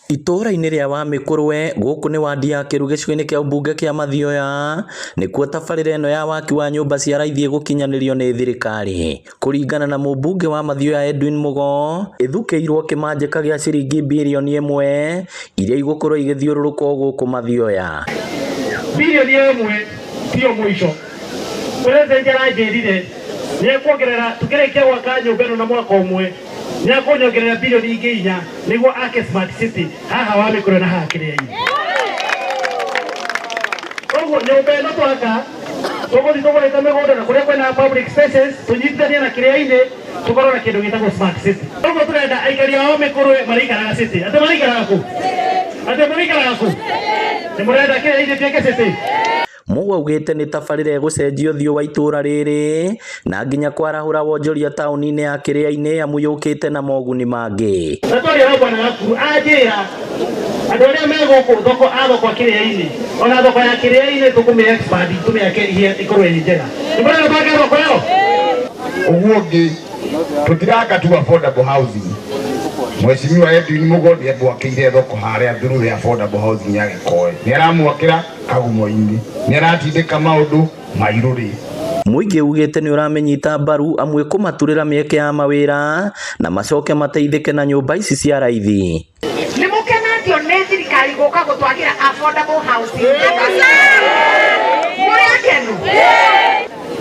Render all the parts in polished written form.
Itura-inĩ rĩa Wamĩkũrwe gũkũ nĩ wadi ya Kĩru gĩcigo-inĩ kĩa ũmbunge kĩa Mathioya nĩkuo tabarĩra ĩno ya waki wa nyũmba cia raithi gũkinyanĩrio nĩ thirikari. Kũringana na mũmbunge wa Mathioya Edwin Mugo, ĩthukĩirwo kĩmanjĩka gĩa ciringi birioni 1 iria igũkorwo igĩthiũrũrũka gũkũ Mathioya. Birioni 1 tio mũico. President aranjĩrire nĩekuongerera tukĩrĩkia gwaka nyũmba ĩno na mwaka ũmwe nĩekuongerera birioni ingĩ 4 nĩguo ake smart city haha Wamĩkũrwe na haha Kĩrĩainĩ. Koguo nyũmba ĩno twaka tũgũthiĩ tũgũrĩte mĩgũnda na kũrĩa kwĩna public spaces tũnyitithanie na Kĩrĩainĩ tũkorwo na kĩndũ gĩtagwo smart city. Koguo tũrenda aikari a Wamĩkũrwe maraikaraga city. Atĩ maraikaraga kũ? Atĩ maraikaraga kũ? Nĩmũrenda Kĩrĩainĩ tuĩke city? Mugo augĩte nĩ tabarĩra gũcenjia ũthiũ wa itũra rĩrĩ na nginya kwarahũra wonjoria taũni-inĩ ya Kĩrĩainĩ amu yũkĩte na moguni mangĩ. Natũrĩa na bwana Gakuru anjĩra andũ arĩa megũkũ thoko a thoko Kĩrĩainĩ ona thoko ya Kĩrĩainĩ tũkũmĩ expand tũmĩake ikorwo ĩ njega. Nĩmũrenda banga thoko ĩyo? Ũguo ũngĩ tũtiraka tu affordable housing. Mheshimiwa Edwin Mugo nĩegwakĩire thoko harĩa through ya affordable housing ya Gĩkoe. Nĩaramwakĩra Kagumo-inĩ. Nĩaratindĩka maũndũ mairũrĩ. Mũingĩ ugĩte nĩ ũramenyita mbaru amwe kũmaturĩra mĩeke ya mawĩra na macoke mateithĩke na nyũmba ici cia raithi. Nĩmũkenetio nĩ thirikari gũka gũtwakĩra affordable housing. Mũrĩakenu?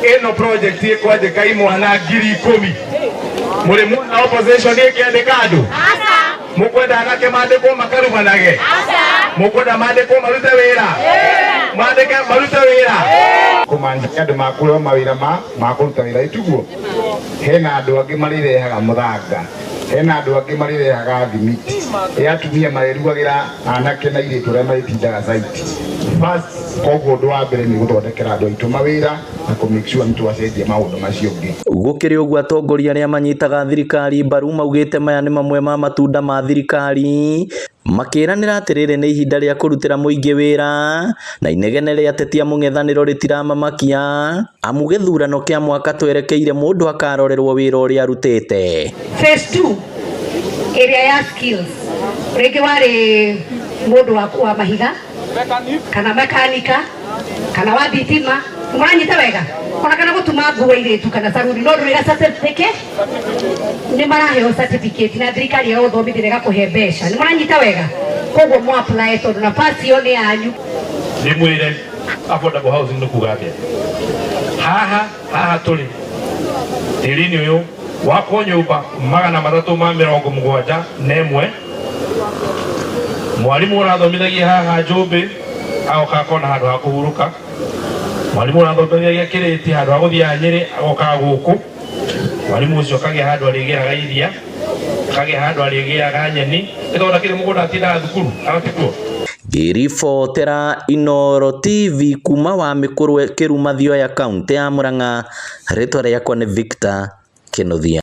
Ĩno project ĩkwandĩka imwana 10,000. Mũrĩ mwana opposition ĩkĩandĩka andũ? Aca. Mũkwenda anake mandĩkwo makarumanage? Aca. Mũkwenda mandĩkwo marute wĩra? Mandĩke marute wĩra? Kũmanjĩka andũ makũrwo mawĩra ma kũruta wĩra ituguo. Hena andũ angĩ marirehaga mũthanga. Hena andũ angĩ marirehaga thimiti. Atumia marerugagĩra anake na airĩtu arĩa marĩtindaga site. First, koguo ũndũ wa mbere nĩ gũthondekera andũ aitũ mawĩra na make sure nĩtwacenjia maũndũ macio ũngĩ. Gũkĩrĩ ũguo atongoria arĩa manyitaga thirikari mbaru maugĩte maya nĩ mamwe ma matunda ma thirikari makĩranĩra atĩrĩrĩ nĩ ihinda rĩa kũrutĩra mũingĩ wĩra na inegene rĩa ateti a mũng'ethanĩro rĩtiramamakia amu gĩthurano kĩa mwaka twerekeire mũndũ akarorerwo wĩra ũrĩa arutĩte. Phase 2 area ya skills rĩngĩ warĩ mũndũ wa mahiga kana mekanika kana wa thitima mũranyita wega ona kana gũtuma nguo irĩtu kana saruni no ndũrĩga certificate nĩ maraheo certificate na thirikari ya ũthomithia ĩgakũhe mbeca nĩ mũranyita wega koguo mũ apply tondũ nafasi ĩyo nĩ yanyu. Nĩmwĩre affordable housing nĩ kuuga atĩa? Haha tũrĩ tĩri-inĩ ũyũ wakwo nyũmba 371 mwarimũ ũrathomithagia haha Njũmbĩ agoka akona handũ ha kũhurũka. Mwarimũ ũrathomithagia Kĩrĩti handũ ha gũthiĩ Nyĩrĩ agoka gũkũ. Mwarimũ ũcio akagĩa handũ arĩgĩaga iria, akagĩa handũ arĩgĩaga nyeni, ĩgaũra kĩrĩ mũgũnda atindaga thukuru agatigwo. Ngĩribotera Inooro TV kuma Wamĩkũrwe Kĩru Mathioya kaunti ya Murang'a, rĩtwa rĩakwa nĩ Victor Kĩnuthia.